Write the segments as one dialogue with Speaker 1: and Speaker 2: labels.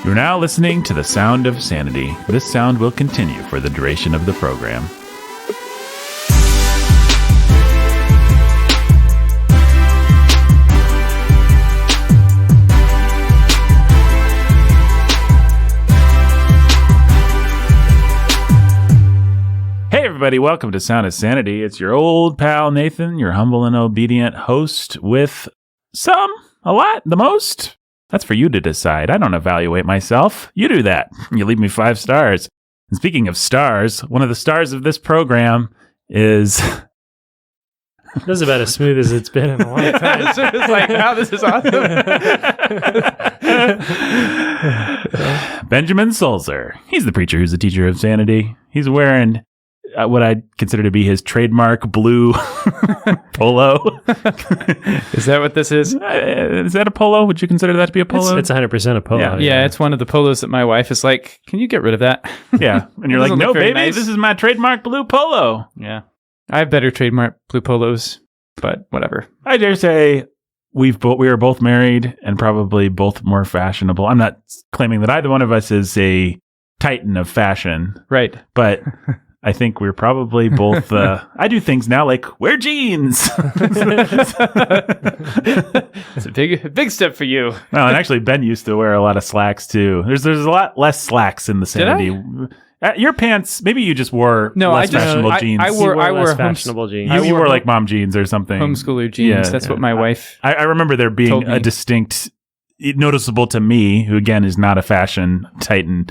Speaker 1: You're now listening to the sound of sanity. This sound will continue for the duration of the program. Hey everybody, welcome to Sound of Sanity. It's your old pal Nathan, your humble and obedient host with a lot, the most. That's for you to decide. I don't evaluate myself. You do that. You leave me 5 stars. And speaking of stars, one of the stars of this program is...
Speaker 2: This is about as smooth as it's been in a long time.
Speaker 3: It's like, wow, this is awesome.
Speaker 1: Benjamin Sulzer. He's the preacher who's the teacher of sanity. He's wearing what I'd consider to be his trademark blue polo.
Speaker 3: Is that what this is?
Speaker 1: Is that a polo? Would you consider that to be a polo?
Speaker 2: It's 100% a polo.
Speaker 3: Yeah, it's one of the polos that my wife is like, can you get rid of that?
Speaker 1: Yeah. And you're like, no, baby, nice. This is my trademark blue polo.
Speaker 3: Yeah. I have better trademark blue polos, but whatever.
Speaker 1: I dare say we are both married and probably both more fashionable. I'm not claiming that either one of us is a titan of fashion.
Speaker 3: Right.
Speaker 1: But I think we're probably both... I do things now like wear jeans.
Speaker 3: It's a big step for you.
Speaker 1: Well, and actually Ben used to wear a lot of slacks too. There's a lot less slacks in the Sanity. Your pants, maybe you just wore less fashionable jeans.
Speaker 3: I wore
Speaker 2: less fashionable jeans.
Speaker 1: You wore like mom jeans or something.
Speaker 3: Homeschooler jeans. Yeah, that's what my wife
Speaker 1: I remember there being a distinct, noticeable to me, who again is not a fashion titan,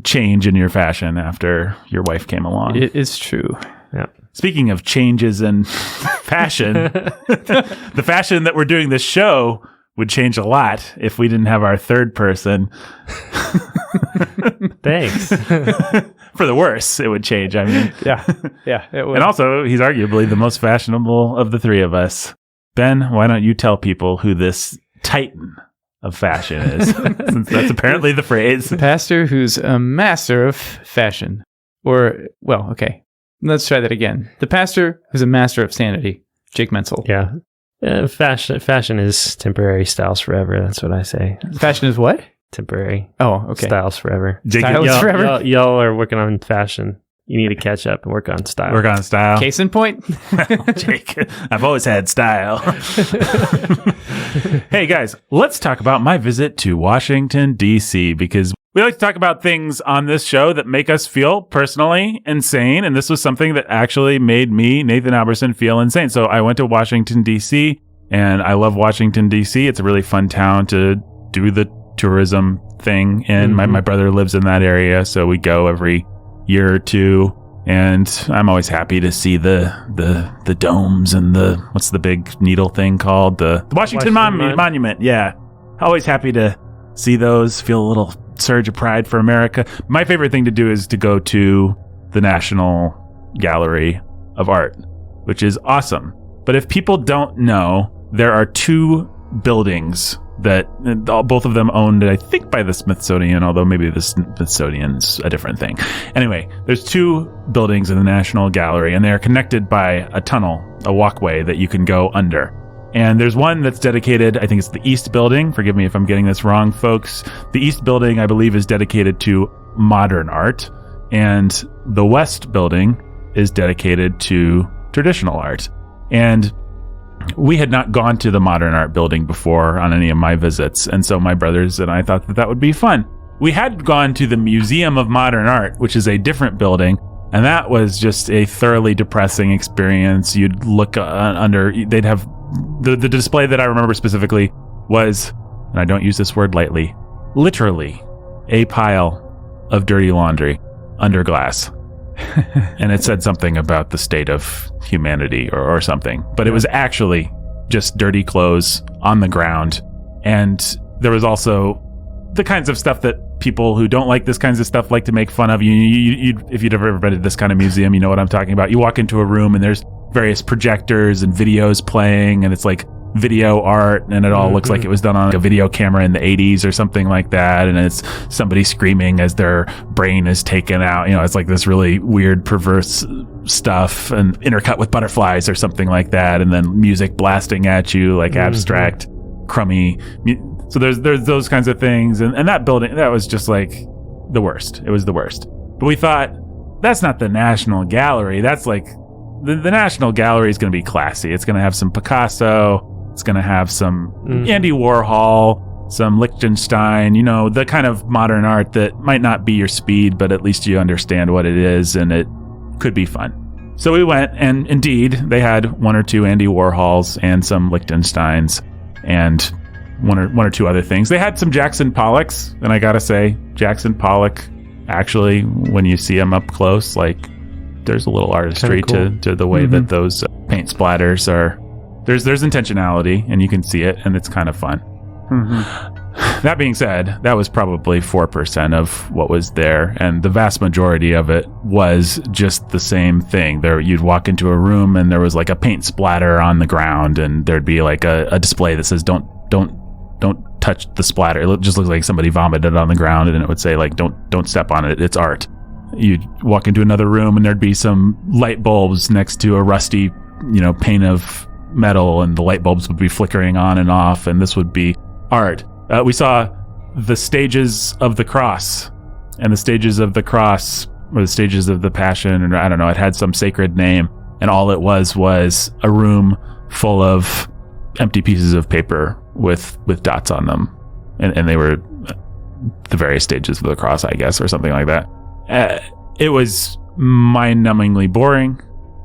Speaker 1: change in your fashion after your wife came along.
Speaker 3: It is true.
Speaker 2: Yeah.
Speaker 1: Speaking of changes in fashion, the fashion that we're doing this show would change a lot if we didn't have our third person.
Speaker 2: Thanks.
Speaker 1: For the worse, it would change. I mean,
Speaker 3: yeah, it would.
Speaker 1: And also, he's arguably the most fashionable of the three of us. Ben, why don't you tell people who this titan of fashion is, since that's apparently the phrase.
Speaker 3: The pastor who's a master of fashion. Okay. Let's try that again. The pastor who's a master of sanity, Jake Menzel.
Speaker 2: Yeah. Fashion is temporary, styles forever. That's what I say.
Speaker 3: Fashion is what?
Speaker 2: Temporary.
Speaker 3: Oh, okay.
Speaker 2: Styles forever.
Speaker 3: Styles forever?
Speaker 2: Y'all are working on fashion. You need to catch up and work on style.
Speaker 1: Work on style.
Speaker 3: Case in point.
Speaker 1: Jake, I've always had style. Hey guys, let's talk about my visit to Washington, D.C. because we like to talk about things on this show that make us feel personally insane. And this was something that actually made me, Nathan Alberson, feel insane. So I went to Washington, D.C. and I love Washington, D.C. It's a really fun town to do the tourism thing. And my brother lives in that area. So we go every year or two, and I'm always happy to see the domes and what's the big needle thing called, the Washington Monument. Yeah, always happy to see those, feel a little surge of pride for America. My favorite thing to do is to go to the National Gallery of Art, which is awesome. But if people don't know, there are 2 buildings that both of them owned, I think, by the Smithsonian, although maybe the Smithsonian's a different thing. Anyway, there's 2 buildings in the National Gallery, and they're connected by a tunnel, a walkway that you can go under. And there's one that's dedicated, I think it's the East Building. Forgive me if I'm getting this wrong, folks. The East Building, I believe, is dedicated to modern art, and the West Building is dedicated to traditional art. And we had not gone to the modern art building before on any of my visits, and so my brothers and I thought that would be fun. We had gone to the Museum of Modern Art, which is a different building, and that was just a thoroughly depressing experience. You'd look under, they'd have, the display that I remember specifically was, and I don't use this word lightly, literally a pile of dirty laundry under glass. And it said something about the state of humanity or something, but it was actually just dirty clothes on the ground. And there was also the kinds of stuff that people who don't like this kinds of stuff like to make fun of. If you'd ever been to this kind of museum, you know what I'm talking about. You walk into a room and there's various projectors and videos playing, and it's like video art, and it all looks like it was done on a video camera in the 80s or something like that, and it's somebody screaming as their brain is taken out. It's like this really weird, perverse stuff, and intercut with butterflies or something like that, and then music blasting at you, like abstract, crummy So there's those kinds of things. And that building, that was just like the worst. It was the worst. But we thought, that's not the National Gallery. That's like, the National Gallery is going to be classy. It's going to have some Picasso. It's going to have some Andy Warhol, some Liechtenstein, the kind of modern art that might not be your speed, but at least you understand what it is and it could be fun. So we went, and indeed, they had one or two Andy Warhols and some Liechtensteins and one or two other things. They had some Jackson Pollocks, and I gotta say, Jackson Pollock, actually, when you see him up close, like, there's a little artistry cool. to the way that those paint splatters are. There's intentionality, and you can see it, and it's kind of fun. That being said, that was probably 4% of what was there, and the vast majority of it was just the same thing. There, you'd walk into a room, and there was like a paint splatter on the ground, and there'd be like a display that says, don't touch the splatter. It just looks like somebody vomited on the ground, and it would say like, don't step on it. It's art. You'd walk into another room and there'd be some light bulbs next to a rusty, pane of metal, and the light bulbs would be flickering on and off, and this would be art. We saw the stages of the cross, and the stages of the cross, or the stages of the Passion, and I don't know, it had some sacred name, and all it was a room full of empty pieces of paper with dots on them, and they were the various stages of the cross, I guess, or something like that. It was mind-numbingly boring.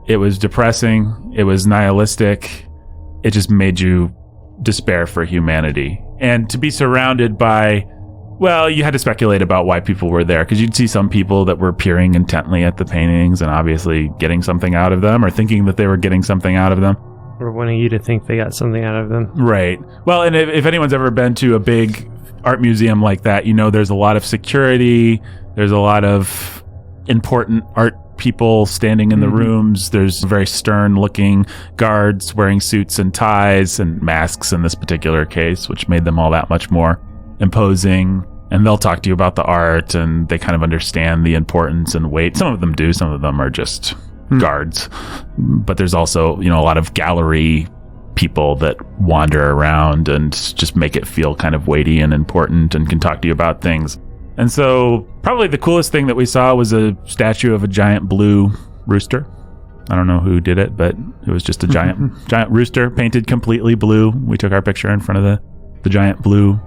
Speaker 1: It was depressing. It was nihilistic. It just made you despair for humanity. And to be surrounded by, well, you had to speculate about why people were there, because you'd see some people that were peering intently at the paintings and obviously getting something out of them, or thinking that they were getting something out of them.
Speaker 2: Or wanting you to think they got something out of them.
Speaker 1: Right. Well, and if anyone's ever been to a big art museum like that, there's a lot of security. There's a lot of important art people standing in the rooms. There's very stern-looking guards wearing suits and ties and masks in this particular case, which made them all that much more imposing. And they'll talk to you about the art, and they kind of understand the importance and weight. Some of them do. Some of them are just guards. But there's also, a lot of gallery people that wander around and just make it feel kind of weighty and important and can talk to you about things. And so probably the coolest thing that we saw was a statue of a giant blue rooster. I don't know who did it, but it was just a giant rooster painted completely blue. We took our picture in front of the giant blue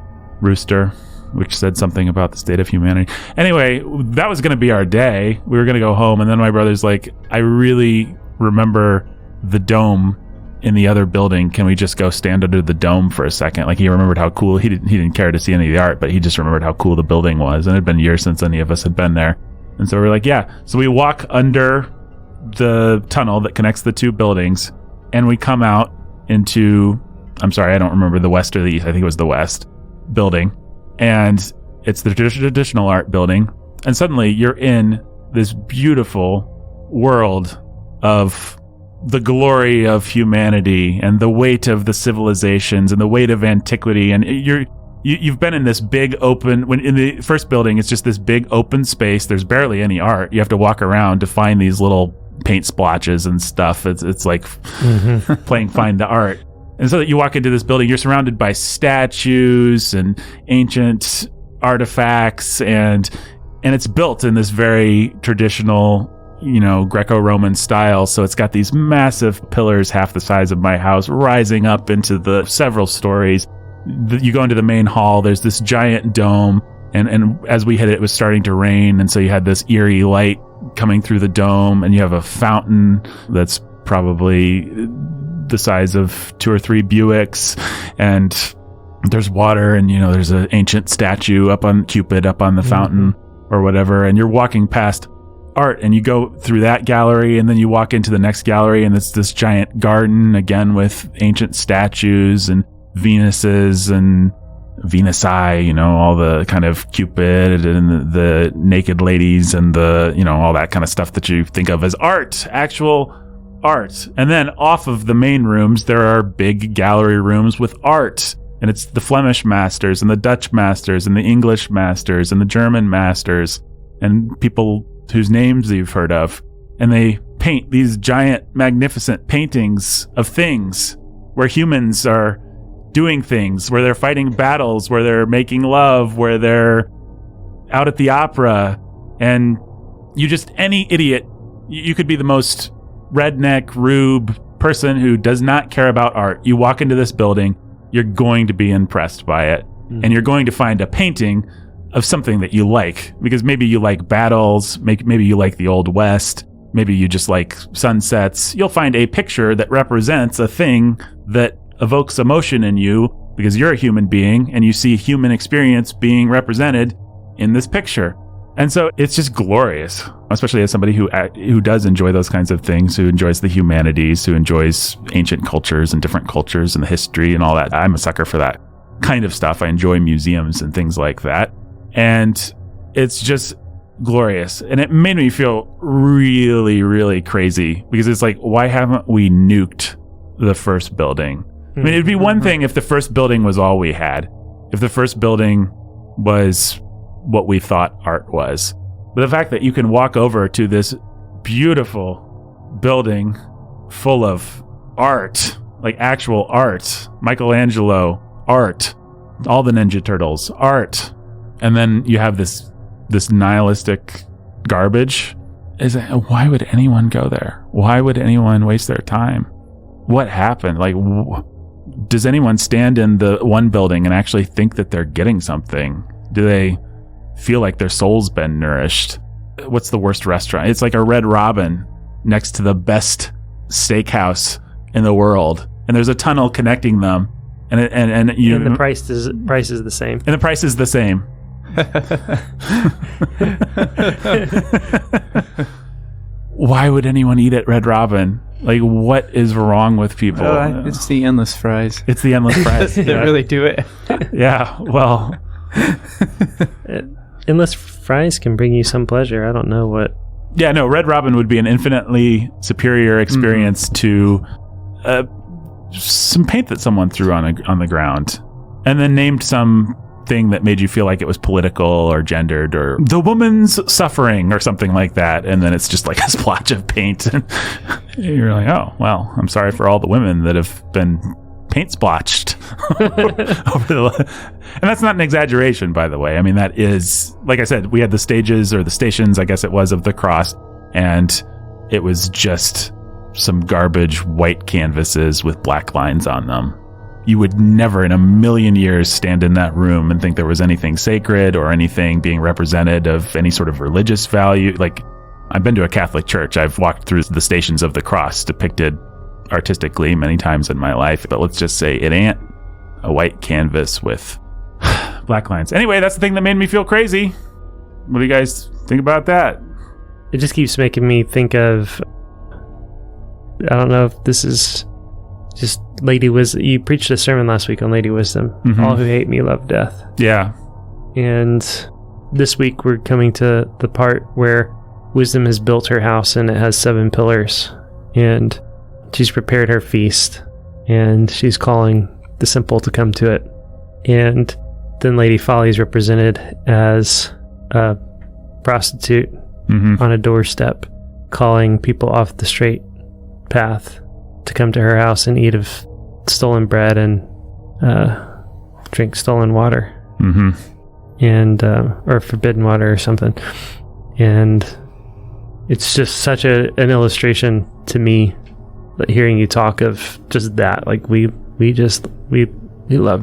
Speaker 1: rooster, which said something about the state of humanity. Anyway, that was going to be our day. We were going to go home, and then my brother's like, I really remember the dome in the other building. Can we just go stand under the dome for a second? Like, he remembered how cool, he didn't care to see any of the art, but he just remembered how cool the building was. And it had been years since any of us had been there. And so we were like, yeah. So we walk under the tunnel that connects the two buildings, and we come out into, I'm sorry, I don't remember the west or the east. I think it was the west building. And it's the traditional art building. And suddenly you're in this beautiful world of the glory of humanity and the weight of the civilizations and the weight of antiquity. And you've been in this big open, when in the first building, it's just this big open space. There's barely any art. You have to walk around to find these little paint splotches and stuff. It's like playing find the art. And so that you walk into this building, you're surrounded by statues and ancient artifacts, and it's built in this very traditional, Greco-Roman style. So it's got these massive pillars half the size of my house rising up into the several stories. You go into the main hall, there's this giant dome, and as we hit it, it was starting to rain, and so you had this eerie light coming through the dome, and you have a fountain that's probably the size of 2 or 3 Buicks, and there's water, and there's an ancient statue up on Cupid up on the fountain or whatever, and you're walking past art, and you go through that gallery, and then you walk into the next gallery, and it's this giant garden again with ancient statues and Venuses and Venusi, all the kind of Cupid and the naked ladies and the, all that kind of stuff that you think of as art, actual art. And then off of the main rooms, there are big gallery rooms with art. And it's the Flemish masters and the Dutch masters and the English masters and the German masters and people whose names you've heard of. And they paint these giant, magnificent paintings of things where humans are doing things, where they're fighting battles, where they're making love, where they're out at the opera. And any idiot, you could be the most redneck, rube person who does not care about art. You walk into this building, you're going to be impressed by it. And you're going to find a painting of something that you like, because maybe you like battles, maybe you like the Old West, maybe you just like sunsets. You'll find a picture that represents a thing that evokes emotion in you because you're a human being and you see human experience being represented in this picture. And so it's just glorious, especially as somebody who does enjoy those kinds of things, who enjoys the humanities, who enjoys ancient cultures and different cultures and the history and all that. I'm a sucker for that kind of stuff. I enjoy museums and things like that. And it's just glorious. And it made me feel really, really crazy, because it's like, why haven't we nuked the first building? I mean, it'd be one thing if the first building was all we had, if the first building was what we thought art was. But the fact that you can walk over to this beautiful building full of art, like actual art, Michelangelo art, all the Ninja Turtles art, and then you have this nihilistic garbage. Why would anyone go there? Why would anyone waste their time? What happened? Like, does anyone stand in the one building and actually think that they're getting something? Do they feel like their soul's been nourished? What's the worst restaurant? It's like a Red Robin next to the best steakhouse in the world, and there's a tunnel connecting them, and the
Speaker 2: price is the same.
Speaker 1: And the price is the same. Why would anyone eat at Red Robin? Like, what is wrong with people?
Speaker 3: It's the endless fries.
Speaker 1: It's the endless fries.
Speaker 3: They really do it.
Speaker 1: Yeah, well.
Speaker 2: Endless fries can bring you some pleasure. I don't know what.
Speaker 1: Yeah, no, Red Robin would be an infinitely superior experience to some paint that someone threw on the ground and then named some thing that made you feel like it was political or gendered or the woman's suffering or something like that, and then it's just like a splotch of paint and you're like, oh well, I'm sorry for all the women that have been paint splotched and that's not an exaggeration, by the way. I mean, that is, like I said, we had the stages, or the stations I guess it was, of the cross, and it was just some garbage white canvases with black lines on them. You would never in a million years stand in that room and think there was anything sacred or anything being represented of any sort of religious value. Like, I've been to a Catholic church. I've walked through the Stations of the Cross depicted artistically many times in my life, but let's just say it ain't a white canvas with black lines. Anyway, that's the thing that made me feel crazy. What do you guys think about that?
Speaker 2: It just keeps making me think of, I don't know if this is just Lady Wisdom. You preached a sermon last week on Lady Wisdom. Mm-hmm. All who hate me love death.
Speaker 1: Yeah.
Speaker 2: And this week we're coming to the part where Wisdom has built her house and it has 7 pillars. And she's prepared her feast. And she's calling the simple to come to it. And then Lady Folly is represented as a prostitute on a doorstep, calling people off the straight path to come to her house and eat of stolen bread and drink stolen water, and or forbidden water or something. And it's just such an illustration to me, hearing you talk of just that. Like, we love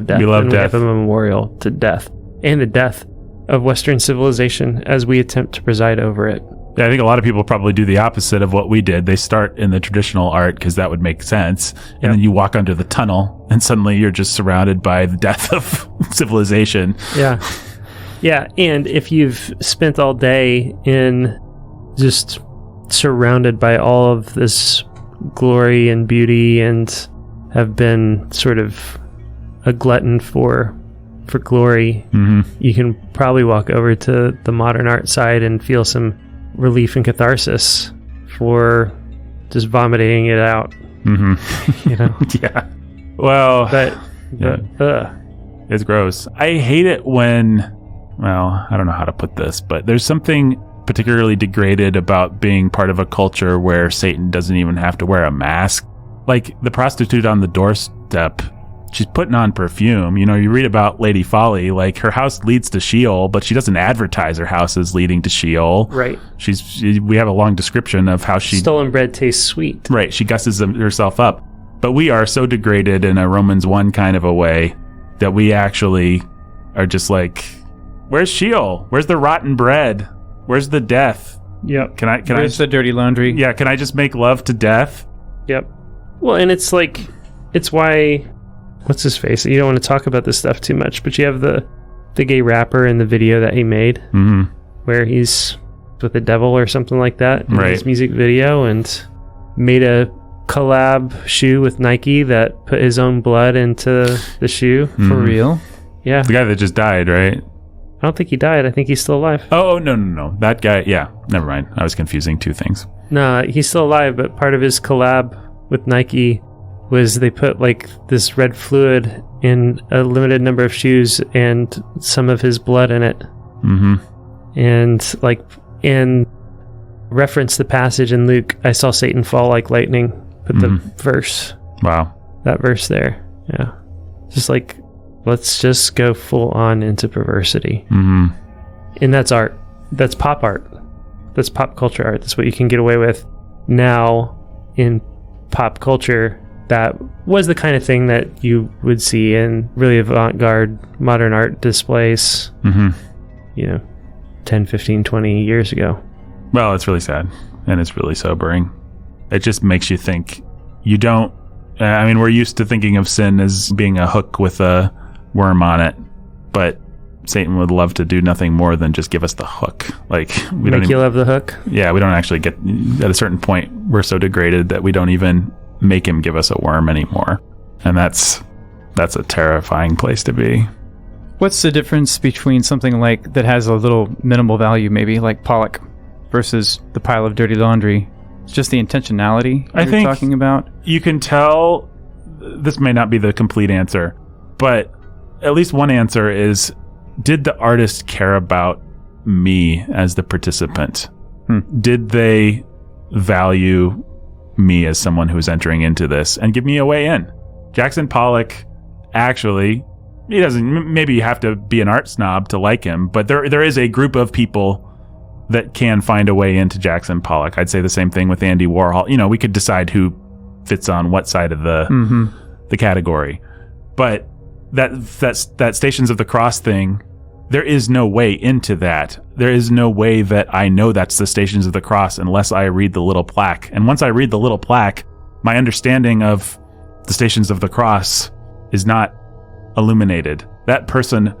Speaker 2: death.
Speaker 1: We love
Speaker 2: and
Speaker 1: death.
Speaker 2: We have a memorial to death and the death of Western civilization as we attempt to preside over it.
Speaker 1: Yeah, I think a lot of people probably do the opposite of what we did. They start in the traditional art because that would make sense. And then you walk under the tunnel and suddenly you're just surrounded by the death of civilization.
Speaker 2: Yeah. Yeah. And if you've spent all day in just surrounded by all of this glory and beauty and have been sort of a glutton for glory, you can probably walk over to the modern art side and feel some relief and catharsis for just vomiting it out. You know?
Speaker 1: Yeah. Well,
Speaker 2: but
Speaker 1: it's gross. I hate it when, well, I don't know how to put this, but there's something particularly degraded about being part of a culture where Satan doesn't even have to wear a mask. Like the prostitute on the doorstep she's putting on perfume. You know, you read about Lady Folly, like her house leads to Sheol, but she doesn't advertise her house as leading to Sheol.
Speaker 2: Right.
Speaker 1: We have a long description of how she...
Speaker 2: Stolen bread tastes sweet.
Speaker 1: Right. She gusses herself up. But we are so degraded in a Romans 1 kind of a way that we actually are just like, where's Sheol? Where's the rotten bread? Where's the death?
Speaker 2: Yep.
Speaker 3: Where's the dirty laundry?
Speaker 1: Yeah, can I just make love to death?
Speaker 2: Yep. Well, and it's like, it's why, what's his face? You don't want to talk about this stuff too much, but you have the gay rapper in the video that he made, where he's with the devil or something like that in his music video, and made a collab shoe with Nike that put his own blood into the shoe.
Speaker 3: For real?
Speaker 2: Yeah.
Speaker 1: The guy that just died, right?
Speaker 2: I don't think he died. I think he's still alive.
Speaker 1: Oh, no. That guy, yeah. Never mind. I was confusing two things.
Speaker 2: No, he's still alive, but part of his collab with Nike was they put like this red fluid in a limited number of shoes and some of his blood in it. And like in reference the passage in Luke, I saw Satan fall like lightning. Put the verse. Wow. That verse there. Yeah. Just like, let's just go full on into perversity. And that's art. That's pop art. That's pop culture art. That's what you can get away with now in pop culture. That was the kind of thing that you would see in really avant-garde modern art displays, 10, 15, 20 years ago.
Speaker 1: Well, it's really sad, and it's really sobering. It just makes you think. You don't... I mean, we're used to thinking of sin as being a hook with a worm on it, but Satan would love to do nothing more than just give us the hook. Like, we
Speaker 2: Make you love the hook?
Speaker 1: Yeah, we don't actually get... At a certain point, we're so degraded that we don't even make him give us a worm anymore. And that's a terrifying place to be.
Speaker 3: What's the difference between something like that has a little minimal value, maybe like Pollock, versus the pile of dirty laundry? It's just the intentionality
Speaker 1: I think
Speaker 3: you're talking about.
Speaker 1: You can tell. This may not be the complete answer, but at least one answer is: did the artist care about me as the participant? Did they value me as someone who's entering into this and give me a way in? Jackson Pollock, actually, he doesn't. Maybe you have to be an art snob to like him, but there is a group of people that can find a way into Jackson Pollock. I'd say the same thing with Andy Warhol. You know, we could decide who fits on what side of the category. But that Stations of the Cross thing, there is no way into that. There is no way that I know that's the Stations of the Cross unless I read the little plaque. And once I read the little plaque, my understanding of the Stations of the Cross is not illuminated. That person,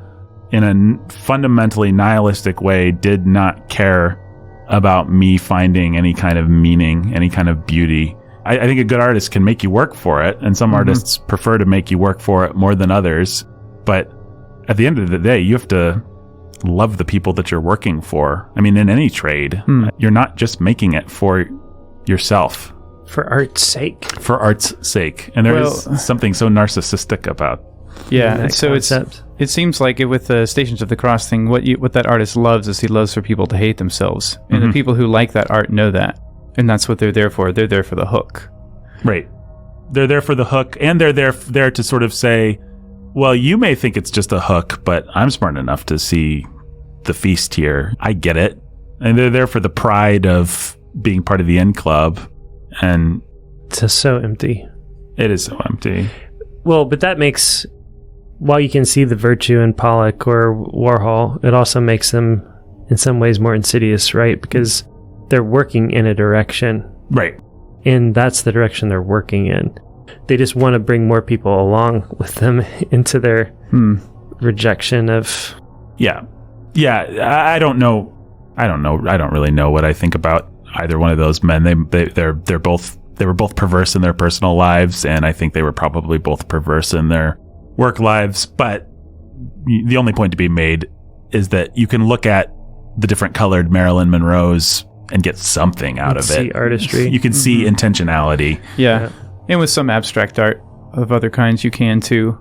Speaker 1: in a fundamentally nihilistic way, did not care about me finding any kind of meaning, any kind of beauty. I think a good artist can make you work for it, and some artists prefer to make you work for it more than others. But at the end of the day, you have to love the people that you're working for. I mean, in any trade, you're not just making it for yourself.
Speaker 2: For art's sake.
Speaker 1: For art's sake. And there is something so narcissistic about
Speaker 3: so it seems like with the Stations of the Cross thing, what that artist loves is he loves for people to hate themselves. And the people who like that art know that. And that's what they're there for. They're there for the hook.
Speaker 1: Right. They're there for the hook, and they're there to sort of say, well, you may think it's just a hook, but I'm smart enough to see the feast here. I get it. And they're there for the pride of being part of the End Club. And
Speaker 2: it's just so empty.
Speaker 1: It is so empty.
Speaker 2: Well, but that makes... While you can see the virtue in Pollock or Warhol, it also makes them, in some ways, more insidious, right? Because they're working in a direction.
Speaker 1: Right.
Speaker 2: And that's the direction they're working in. They just want to bring more people along with them into their rejection of...
Speaker 1: Yeah. I don't know. I don't really know what I think about either one of those men. They were both perverse in their personal lives, and I think they were probably both perverse in their work lives. But the only point to be made is that you can look at the different colored Marilyn Monroes and get something out of it.
Speaker 2: See artistry.
Speaker 1: You can see intentionality.
Speaker 3: Yeah. And with some abstract art of other kinds, you can too.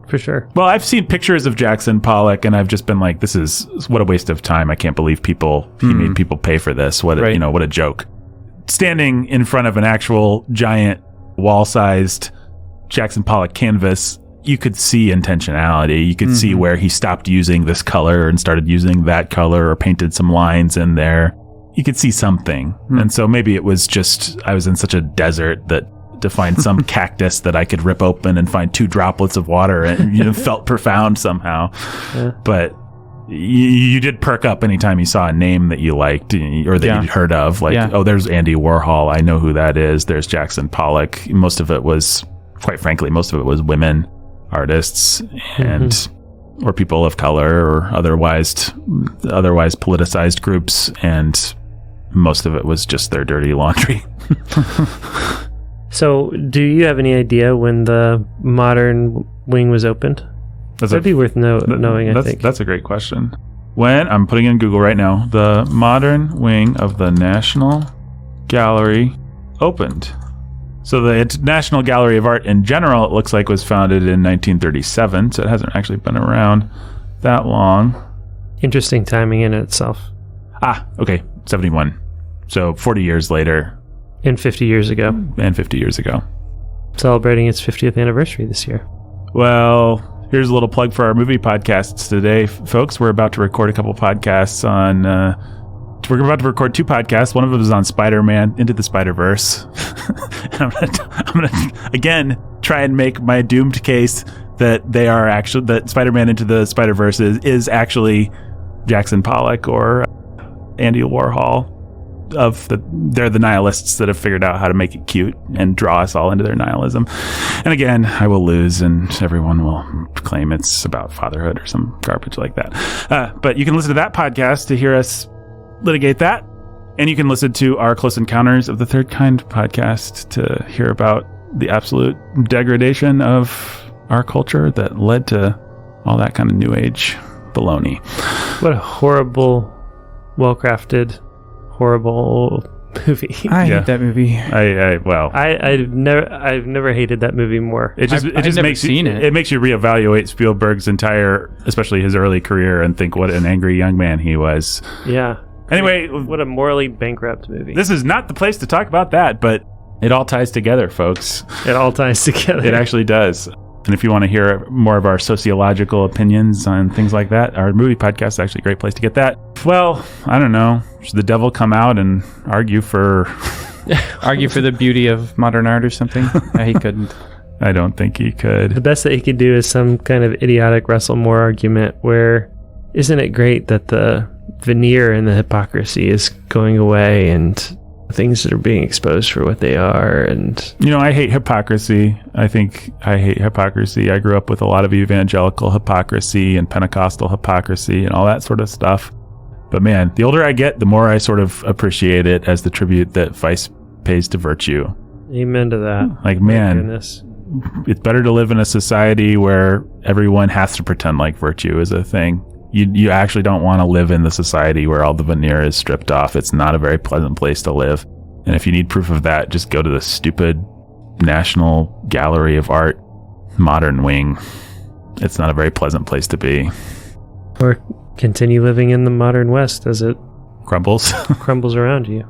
Speaker 2: For sure.
Speaker 1: Well, I've seen pictures of Jackson Pollock, and I've just been like, this is what a waste of time. I can't believe he made people pay for this. What a joke. Standing in front of an actual giant wall-sized Jackson Pollock canvas you could see intentionality. You could see where he stopped using this color and started using that color, or painted some lines in there. You could see something. And so maybe it was just, I was in such a desert that to find some cactus that I could rip open and find 2 droplets of water and felt profound somehow. Yeah. But you did perk up anytime you saw a name that you liked or that you'd heard of. Like, oh, there's Andy Warhol. I know who that is. There's Jackson Pollock. Most of it was, quite frankly, women artists and or people of color or otherwise politicized groups, and most of it was just their dirty laundry.
Speaker 2: So do you have any idea when the modern wing was opened? That'd be worth knowing, I think.
Speaker 1: That's a great question. When, I'm putting in Google right now, the modern wing of the National Gallery opened. So the National Gallery of Art in general, it looks like, was founded in 1937, so it hasn't actually been around that long.
Speaker 2: Interesting timing in itself.
Speaker 1: Okay, 71. So 40 years later.
Speaker 2: And 50 years ago. Celebrating its 50th anniversary this year.
Speaker 1: Well, here's a little plug for our movie podcasts today, folks. We're about to record a couple podcasts on... we're about to record 2 podcasts. One of them is on Spider-Man Into the Spider-Verse. I'm gonna again try and make my doomed case that that Spider-Man Into the Spider-Verse is actually Jackson Pollock or Andy Warhol. They're the nihilists that have figured out how to make it cute and draw us all into their nihilism. And again, I will lose, and everyone will claim it's about fatherhood or some garbage like that. But you can listen to that podcast to hear us litigate that, and you can listen to our Close Encounters of the Third Kind podcast to hear about the absolute degradation of our culture that led to all that kind of new age baloney.
Speaker 2: What a horrible, well-crafted, horrible movie.
Speaker 3: I hate that movie.
Speaker 2: I've never hated that movie more.
Speaker 1: It just makes you reevaluate Spielberg's entire, especially his early career, and think what an angry young man he was.
Speaker 2: Yeah.
Speaker 1: Anyway,
Speaker 2: what a morally bankrupt movie.
Speaker 1: This is not the place to talk about that, but it all ties together, folks.
Speaker 2: It all ties together.
Speaker 1: It actually does. And if you want to hear more of our sociological opinions on things like that, our movie podcast is actually a great place to get that. Well, I don't know. Should the devil come out and argue for
Speaker 3: the beauty of modern art or something? He couldn't.
Speaker 1: I don't think he could.
Speaker 2: The best that he could do is some kind of idiotic Russell Moore argument where, isn't it great that the veneer and the hypocrisy is going away and things that are being exposed for what they are? And
Speaker 1: I hate hypocrisy. I hate hypocrisy. I grew up with a lot of evangelical hypocrisy and Pentecostal hypocrisy and all that sort of stuff. But man, the older I get, the more I sort of appreciate it as the tribute that vice pays to virtue.
Speaker 2: Amen to that.
Speaker 1: Like, man, it's better to live in a society where everyone has to pretend like virtue is a thing. You actually don't want to live in the society where all the veneer is stripped off. It's not a very pleasant place to live. And if you need proof of that, just go to the stupid National Gallery of Art modern wing. It's not a very pleasant place to be.
Speaker 2: Or continue living in the modern West as it
Speaker 1: crumbles
Speaker 2: around you.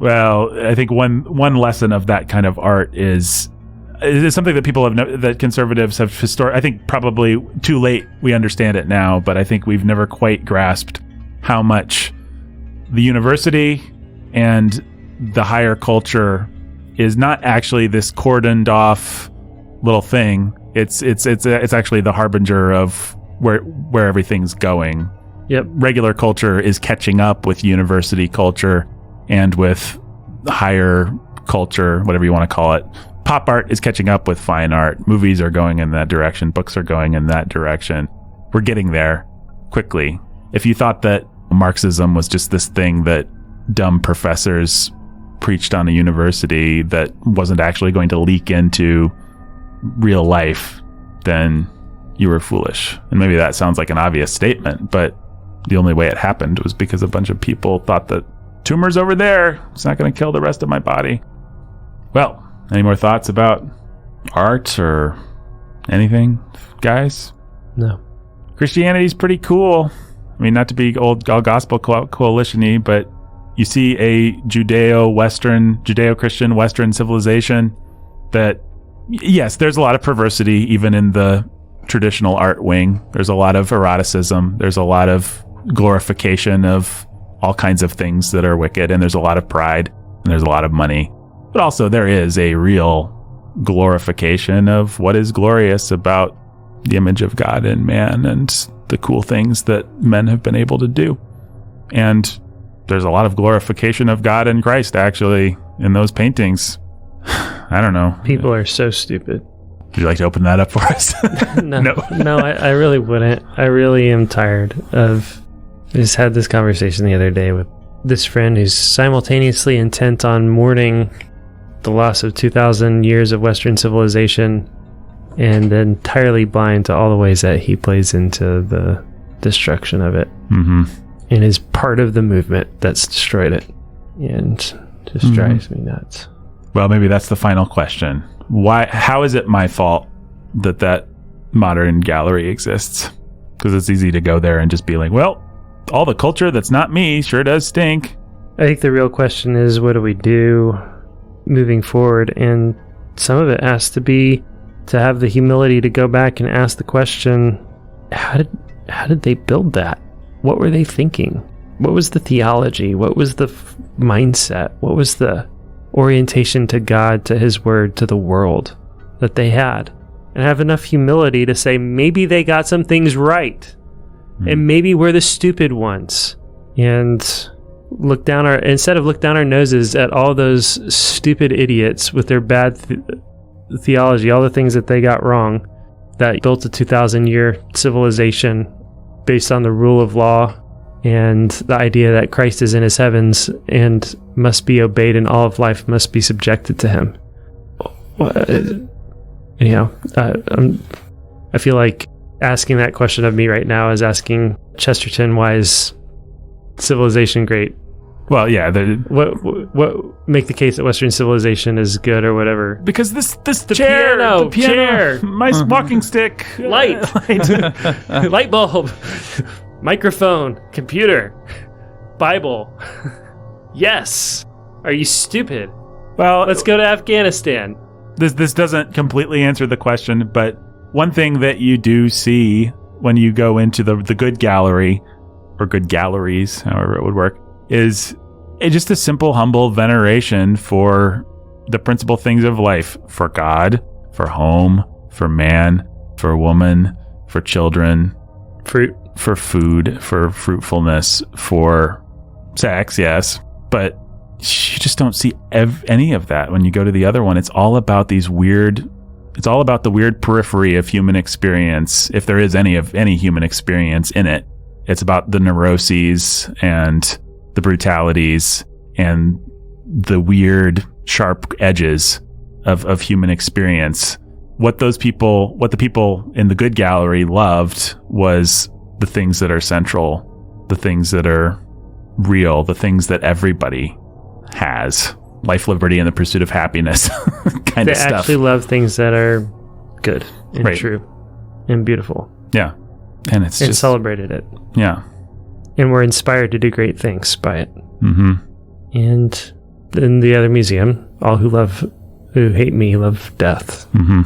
Speaker 1: Well, I think one lesson of that kind of art is something that people have that conservatives have I think probably too late we understand it now, but I think we've never quite grasped how much the university and the higher culture is not actually this cordoned off little thing. It's actually the harbinger of where everything's going.
Speaker 2: Yep.
Speaker 1: Regular culture is catching up with university culture and with higher culture, whatever you want to call it. Pop art is catching up with fine art. Movies are going in that direction. Books are going in that direction. We're getting there quickly. If you thought that Marxism was just this thing that dumb professors preached on a university that wasn't actually going to leak into real life, then you were foolish. And maybe that sounds like an obvious statement, but the only way it happened was because a bunch of people thought that tumor's over there. It's not going to kill the rest of my body. Well, any more thoughts about art or anything, guys?
Speaker 2: No.
Speaker 1: Christianity's pretty cool. I mean, not to be all gospel coalition-y, but you see a Judeo-Christian Western civilization that yes, there's a lot of perversity even in the traditional art wing. There's a lot of eroticism. There's a lot of glorification of all kinds of things that are wicked, and there's a lot of pride, and there's a lot of money. But also there is a real glorification of what is glorious about the image of God in man and the cool things that men have been able to do. And there's a lot of glorification of God in Christ, actually, in those paintings. I don't know.
Speaker 2: People are so stupid.
Speaker 1: Would you like to open that up for us?
Speaker 2: No, I really wouldn't. I really am tired of... I just had this conversation the other day with this friend who's simultaneously intent on mourning the loss of 2,000 years of Western civilization and entirely blind to all the ways that he plays into the destruction of it. Mm-hmm. And is part of the movement that's destroyed it. And just drives me nuts.
Speaker 1: Well, maybe that's the final question. How is it my fault that modern gallery exists? Because it's easy to go there and just be like, well, all the culture that's not me sure does stink.
Speaker 2: I think the real question is, what do we do moving forward? And some of it has to be to have the humility to go back and ask the question, how did they build that? What were they thinking? What was the theology? What was the mindset? What was the orientation to God, to his word, to the world that they had? And have enough humility to say, maybe they got some things right. And maybe we're the stupid ones. And instead of look down our noses at all those stupid idiots with their bad theology, all the things that they got wrong, that built a 2,000-year civilization based on the rule of law and the idea that Christ is in his heavens and must be obeyed and all of life must be subjected to him. I feel like asking that question of me right now is asking Chesterton, why is civilization great?
Speaker 1: Well, yeah.
Speaker 2: What make the case that Western civilization is good or whatever?
Speaker 1: Because the
Speaker 2: piano, chair,
Speaker 1: my walking stick,
Speaker 2: light bulb, microphone, computer, Bible. Yes. Are you stupid?
Speaker 1: Well,
Speaker 2: let's go to Afghanistan.
Speaker 1: This doesn't completely answer the question, but one thing that you do see when you go into the good gallery, or good galleries, however it would work, is just a simple, humble veneration for the principal things of life, for God, for home, for man, for woman, for children,
Speaker 2: fruit,
Speaker 1: for food, for fruitfulness, for sex, yes, but you just don't see any of that when you go to the other one. It's all about the weird periphery of human experience, if there is any human experience in it. It's about the neuroses and the brutalities and the weird, sharp edges of human experience. What the people in the good gallery loved was the things that are central, the things that are real, the things that everybody has. Life, liberty, and the pursuit of happiness kind of stuff.
Speaker 2: They actually love things that are good and true and beautiful.
Speaker 1: Yeah. And it's just
Speaker 2: celebrated it.
Speaker 1: Yeah.
Speaker 2: And we're inspired to do great things by it.
Speaker 1: Mm-hmm.
Speaker 2: And in the other museum, all who hate me love death.
Speaker 1: Mm-hmm.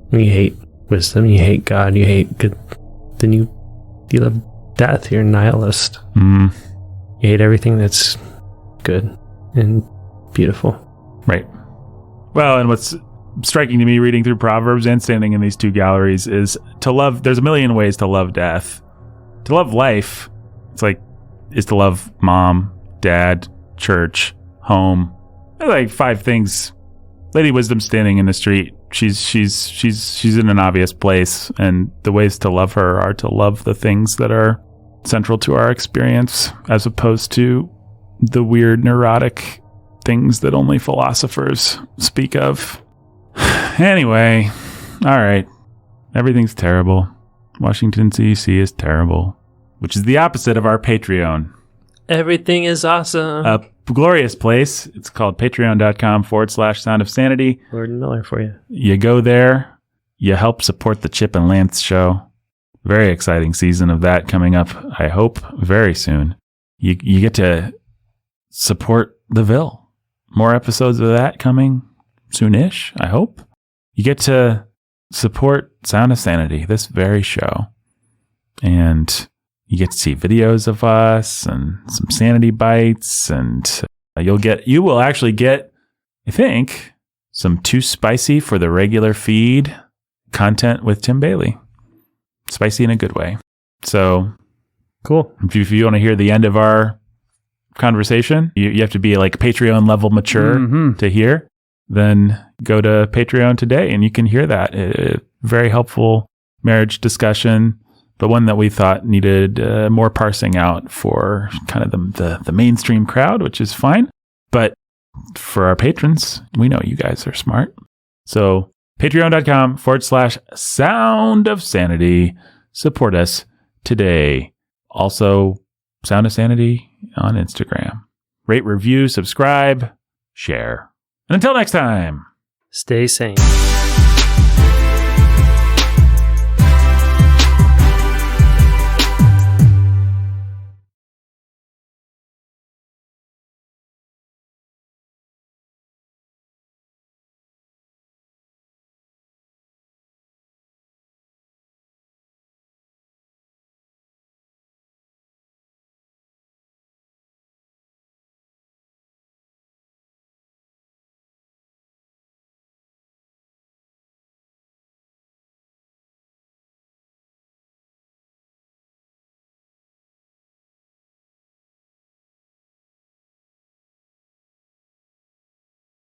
Speaker 2: When you hate wisdom, you hate God, you hate good, then you love death. You're a nihilist.
Speaker 1: Mm-hmm.
Speaker 2: You hate everything that's good and beautiful.
Speaker 1: Right. Well, and what's striking to me reading through Proverbs and standing in these two galleries is to love. There's a million ways to love death. To love life, is to love mom, dad, church, home. There's like 5 things. Lady Wisdom standing in the street. She's in an obvious place, and the ways to love her are to love the things that are central to our experience, as opposed to the weird neurotic things that only philosophers speak of. Anyway, all right. Everything's terrible. Washington, D.C. is terrible, which is the opposite of our Patreon.
Speaker 2: Everything is awesome.
Speaker 1: A glorious place. It's called patreon.com/Sound of Sanity.
Speaker 2: Lord Miller for you.
Speaker 1: You go there. You help support the Chip and Lance show. Very exciting season of that coming up, I hope, very soon. You get to support the Ville. More episodes of that coming soonish, I hope. you get to support Sound of Sanity, this very show. And you get to see videos of us and some Sanity bites, and you will actually get, I think, some too spicy for the regular feed content with Tim Bailey. Spicy in a good way. So
Speaker 2: cool.
Speaker 1: If you want to hear the end of our conversation, you have to be like Patreon level mature to hear. Then go to Patreon today and you can hear that. Very helpful marriage discussion, but one that we thought needed more parsing out for kind of the mainstream crowd, which is fine. But for our patrons, we know you guys are smart. So patreon.com/Sound of Sanity. Support us today. Also, Sound of Sanity on Instagram. Rate, review, subscribe, share. And until next time,
Speaker 2: stay sane.